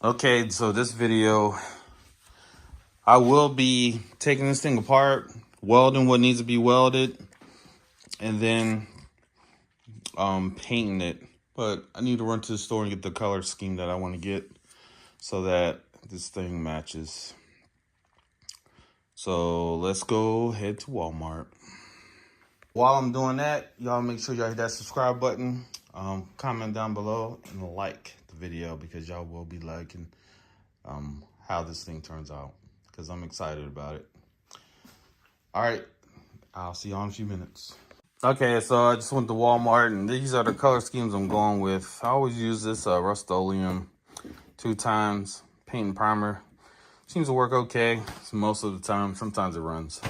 Okay, so this video, I will be taking this thing apart, welding what needs to be welded, and then painting it. But I need to run to the store and get the color scheme that I want to get so that this thing matches. So let's go head to Walmart. While I'm doing that, y'all make sure y'all hit that subscribe button, comment down below, and like the video because y'all will be liking how this thing turns out because I'm excited about it. All right, I'll see y'all in a few minutes. Okay, so I just went to Walmart and these are the color schemes I'm going with. I always use this Rust-Oleum 2 times paint and primer. Seems to work okay most of the time. Sometimes it runs.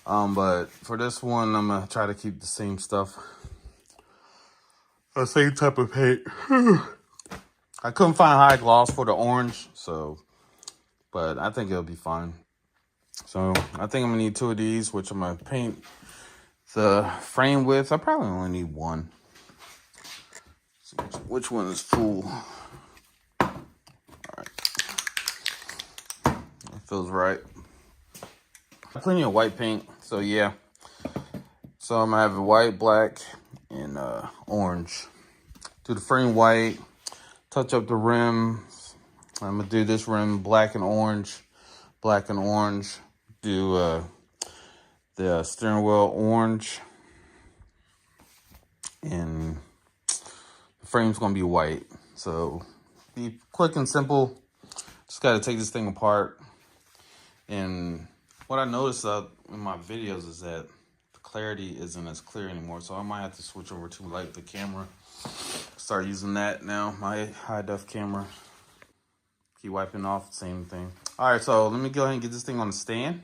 But for this one, I'm gonna try to keep the same stuff. The same type of paint. I couldn't find high gloss for the orange, but I think it'll be fine. So I think I'm gonna need 2 of these, which I'm gonna paint the frame with. I probably only need 1. See which one is full. All right, that feels right. Plenty of white paint, so yeah. So I'm gonna have a white, black, and orange. Do the frame white, touch up the rims. I'm gonna do this rim black and orange, Do the steering wheel orange, and the frame's gonna be white. So be quick and simple. Just gotta take this thing apart. And what I noticed in my videos is that the clarity isn't as clear anymore. So I might have to switch over to like the camera. Start using that now, my high def camera. Keep wiping off, same thing. All right, so let me go ahead and get this thing on the stand.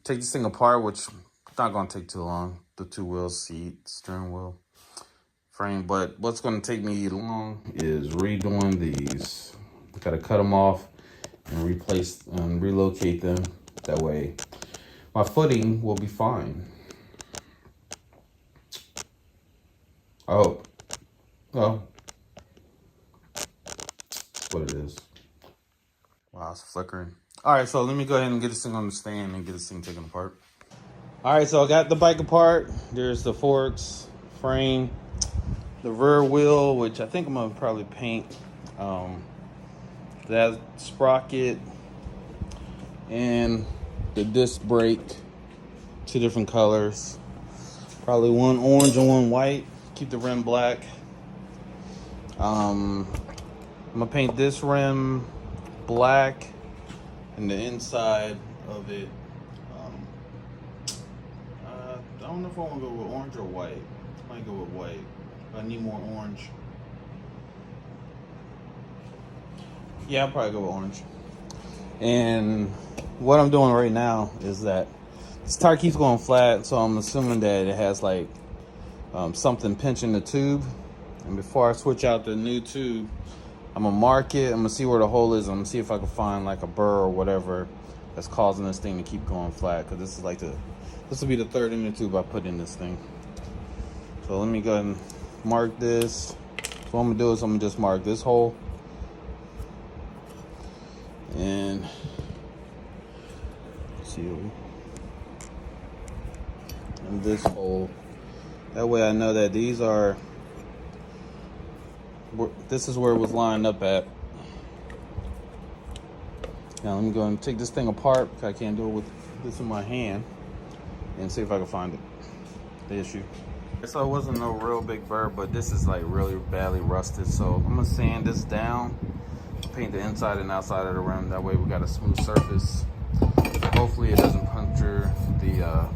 Take this thing apart, which is not gonna take too long. The 2 wheels, seat, steering wheel, frame. But what's gonna take me long is redoing these. I gotta cut them off and replace and relocate them. That way my footing will be fine. I hope. Well, that's what it is. Wow, it's flickering. All right, so let me go ahead and get this thing on the stand and get this thing taken apart. All right, so I got the bike apart. There's the forks, frame, the rear wheel, which I think I'm gonna probably paint. That sprocket and the disc brake, 2 different colors. Probably 1 orange and 1 white. Keep the rim black. I'm gonna paint this rim black and the inside of it. I don't know if I want to go with orange or white. I might go with white. But I need more orange. Yeah, I'll probably go with orange. And what I'm doing right now is that this tire keeps going flat, so I'm assuming that it has like something pinching the tube. And before I switch out the new tube, I'm gonna mark it. I'm gonna see where the hole is. I'm gonna see if I can find like a burr or whatever that's causing this thing to keep going flat. Cause this is like this will be the 3rd inner tube I put in this thing. So let me go ahead and mark this. So what I'm gonna do is I'm gonna just mark this hole and and this hole. That way I know that this is where it was lined up at. Now let me go and take this thing apart because I can't do it with this in my hand and see if I can find it, the issue. So it wasn't no real big burr, but this is like really badly rusted. So I'm gonna sand this down, paint the inside and outside of the rim. That way we got a smooth surface. Hopefully it doesn't puncture the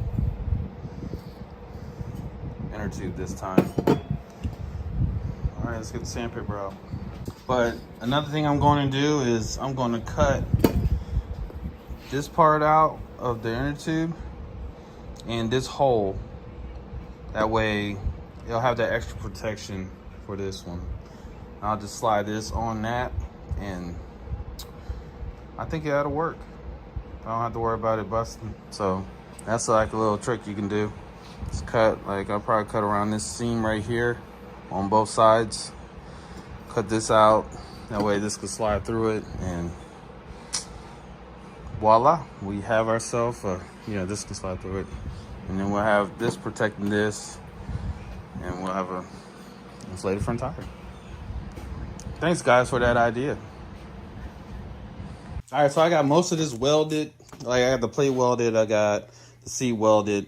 inner tube this time. All right, let's get the sandpaper out. But another thing I'm going to do is I'm going to cut this part out of the inner tube and this hole. That way it'll have that extra protection for this one. I'll just slide this on that and I think that'll work. I don't have to worry about it busting. So that's like a little trick you can do. Just cut, like I'll probably cut around this seam right here on both sides. Cut this out That way this could slide through it, and voila, we have ourselves this can slide through it. And then we'll have this protecting this, and we'll have a inflated front tire. Thanks guys for that idea. All right, so I got most of this welded. Like I got the plate welded, I got the seat welded.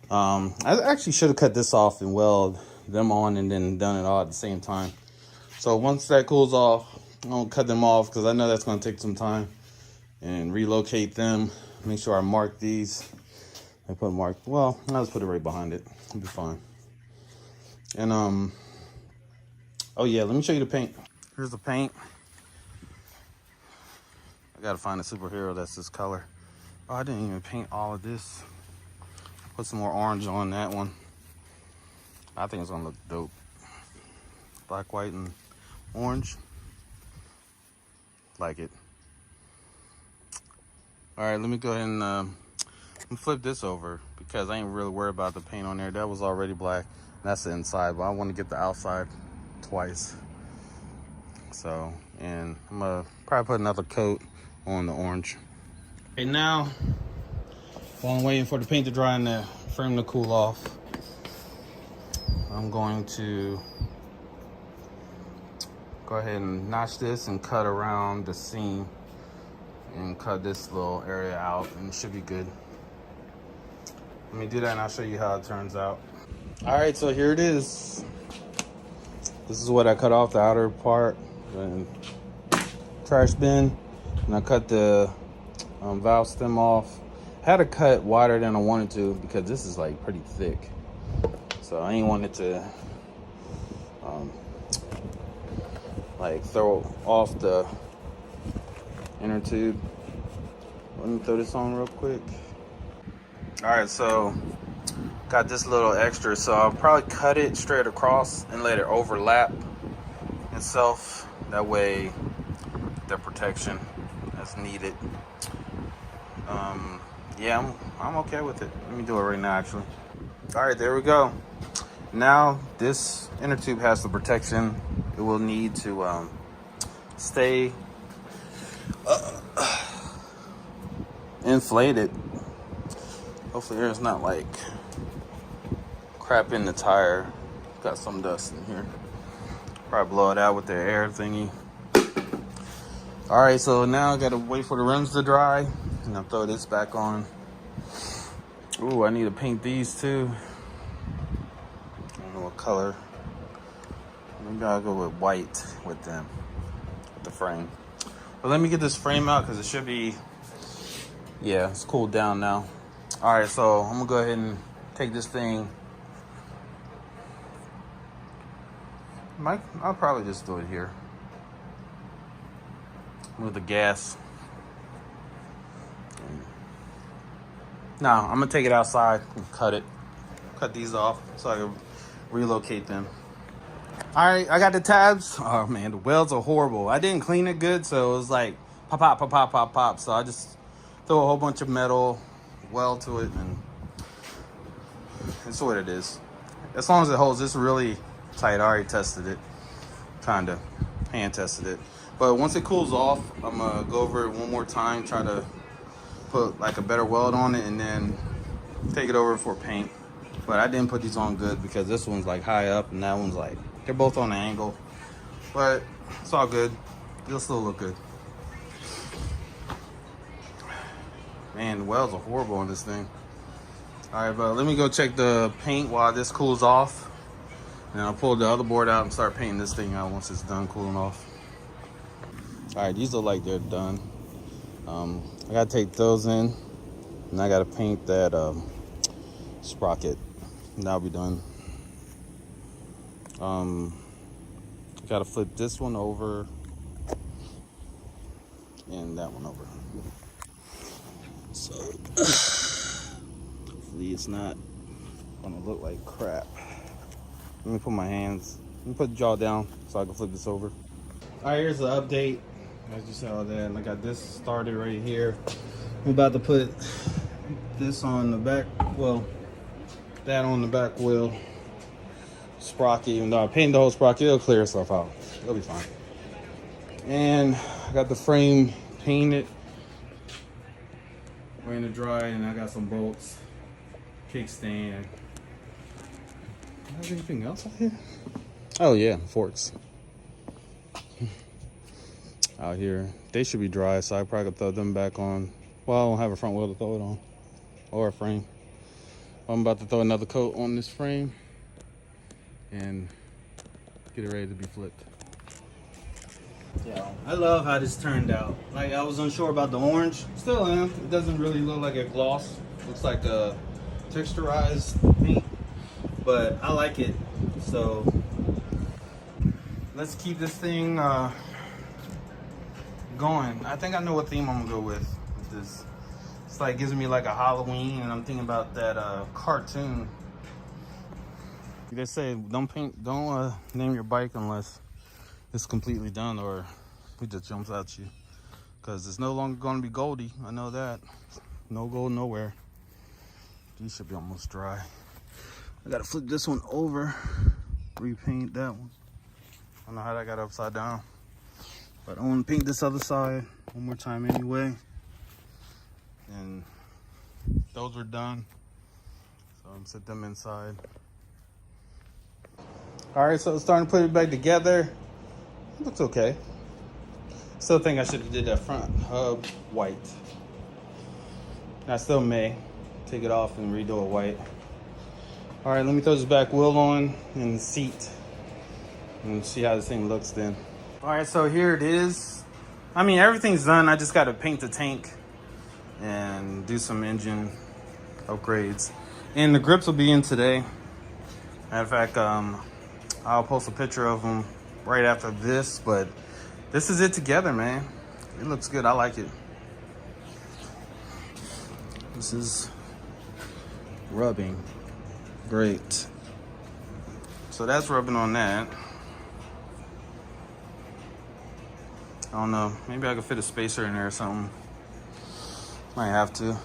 I actually should have cut this off and weld them on and then done it all at the same time. So once that cools off, I'm gonna cut them off because I know that's gonna take some time, and relocate them. Make sure I mark these. I put mark. Well, I'll just put it right behind it. It'll be fine. And oh yeah, let me show you the paint. Here's the paint. I gotta find a superhero that's this color. Oh, I didn't even paint all of this. Put some more orange on that one. I think it's gonna look dope. Black, white, and orange. Like it. All right, let me go ahead and flip this over because I ain't really worried about the paint on there. That was already black. That's the inside, but I want to get the outside twice. So, and I'm gonna probably put another coat on the orange. Okay, now, while I'm waiting for the paint to dry and the frame to cool off, I'm going to go ahead and notch this and cut around the seam and cut this little area out, and it should be good. Let me do that and I'll show you how it turns out. All right, so here it is. This is what I cut off, the outer part and trash bin, and I cut the valve stem off. I had to cut wider than I wanted to because this is like pretty thick, so I ain't want it to like throw off the inner tube. Let me throw this on real quick. All right, so got this little extra, so I'll probably cut it straight across and let it overlap itself. That way the protection that's needed. Yeah, I'm okay with it. Let me do it right now, actually. All right, there we go. Now this inner tube has the protection it will need to stay inflated. Hopefully there's not like crap in the tire. Got some dust in here. Probably blow it out with the air thingy. All right, so now I gotta wait for the rims to dry, and I'll throw this back on. Ooh, I need to paint these too. I don't know what color. Maybe I'll go with white with them, with the frame. But let me get this frame out because it should be, yeah, it's cooled down now. All right, so I'm gonna go ahead and take this thing. I'll probably just do it here. Move the gas. Now I'm gonna take it outside and cut it. Cut these off so I can relocate them. All right, I got the tabs. Oh man, the welds are horrible. I didn't clean it good, so it was like pop, pop, pop, pop, pop, pop. So I just throw a whole bunch of metal weld to it, and it's what it is. As long as it holds, it's really tight. I already tested it, kinda hand tested it. But once it cools off, I'm gonna go over it one more time, try to put like a better weld on it, and then take it over for paint. But I didn't put these on good because this one's like high up and that one's like, they're both on an angle. But it's all good. It'll still look good. Man, the welds are horrible on this thing. All right, but let me go check the paint while this cools off. And I'll pull the other board out and start painting this thing out once it's done cooling off. All right, these look like they're done. I gotta take those in, and I gotta paint that sprocket. And that'll be done. I gotta flip this one over and that one over. So hopefully it's not gonna look like crap. Let me put my hands, let me put the jaw down so I can flip this over. All right, here's the update. As you saw that, and I got this started right here. I'm about to put this on the back, well, that on the back wheel sprocket. Even though I painted the whole sprocket, it'll clear itself out. It'll be fine. And I got the frame painted, waiting to dry, and I got some bolts, kickstand. Do I have anything else out here? Oh yeah, forks. Out here. They should be dry, so I probably could throw them back on. Well, I don't have a front wheel to throw it on, or a frame. I'm about to throw another coat on this frame and get it ready to be flipped. Yeah, I love how this turned out. Like, I was unsure about the orange. Still am. It doesn't really look like a gloss. Looks like a texturized paint, but I like it. So let's keep this thing going. I think I know what theme I'm gonna go with this. It's like gives me like a Halloween, and I'm thinking about that cartoon. They say don't name your bike unless it's completely done or it just jumps at you, because it's no longer going to be goldy. I know that. No gold nowhere. These should be almost dry. I gotta flip this one over, repaint that one. I don't know how that got upside down, but I want to paint this other side one more time anyway. And those are done, so I'm gonna set them inside. All right, so it's starting to put it back together. It looks okay. Still think I should have did that front hub white. I still may take it off and redo it white. All right, let me throw this back wheel on and the seat and see how this thing looks then. All right, so here it is. I mean, everything's done. I just got to paint the tank and do some engine upgrades. And the grips will be in today. Matter of fact, I'll post a picture of them right after this, but this is it together, man. It looks good. I like it. This is rubbing. Great. So that's rubbing on that. I don't know. Maybe I could fit a spacer in there or something. Might have to.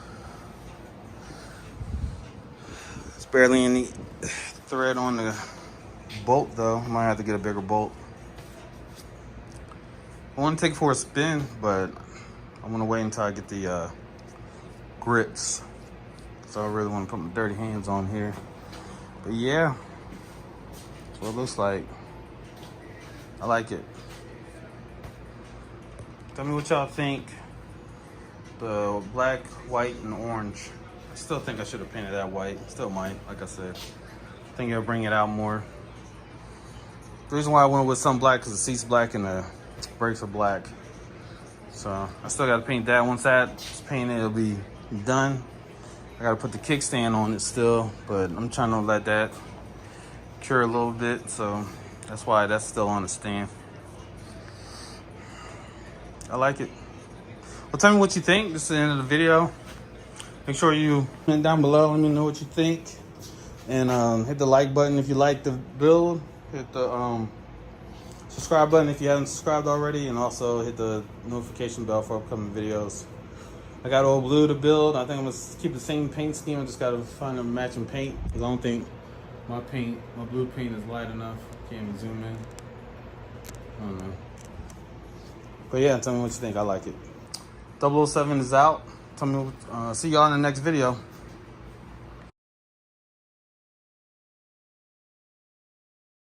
There's barely any thread on the bolt though. Might have to get a bigger bolt. I want to take it for a spin, but I'm gonna wait until I get the grips. So I really want to put my dirty hands on here. But yeah, that's what it looks like. I like it. Tell me what y'all think. The black, white, and orange. I still think I should have painted that white. Still might, like I said. I think it'll bring it out more. The reason why I went with some black because the seat's black and the brakes are black. So I still gotta paint that. Once that's painted, it'll be done. I gotta put the kickstand on it still, but I'm trying to let that cure a little bit. So that's why that's still on the stand. I like it. Well, tell me what you think. This is the end of the video. Make sure you comment down below. Let me know what you think. And hit the like button if you like the build. Hit the subscribe button if you haven't subscribed already. And also hit the notification bell for upcoming videos. I got old blue to build. I think I'm going to keep the same paint scheme. I just got to find a matching paint. Because I don't think my blue paint is light enough. Can't even zoom in. I don't know. But yeah, tell me what you think. I like it. 007 is out. Tell me. See y'all in the next video.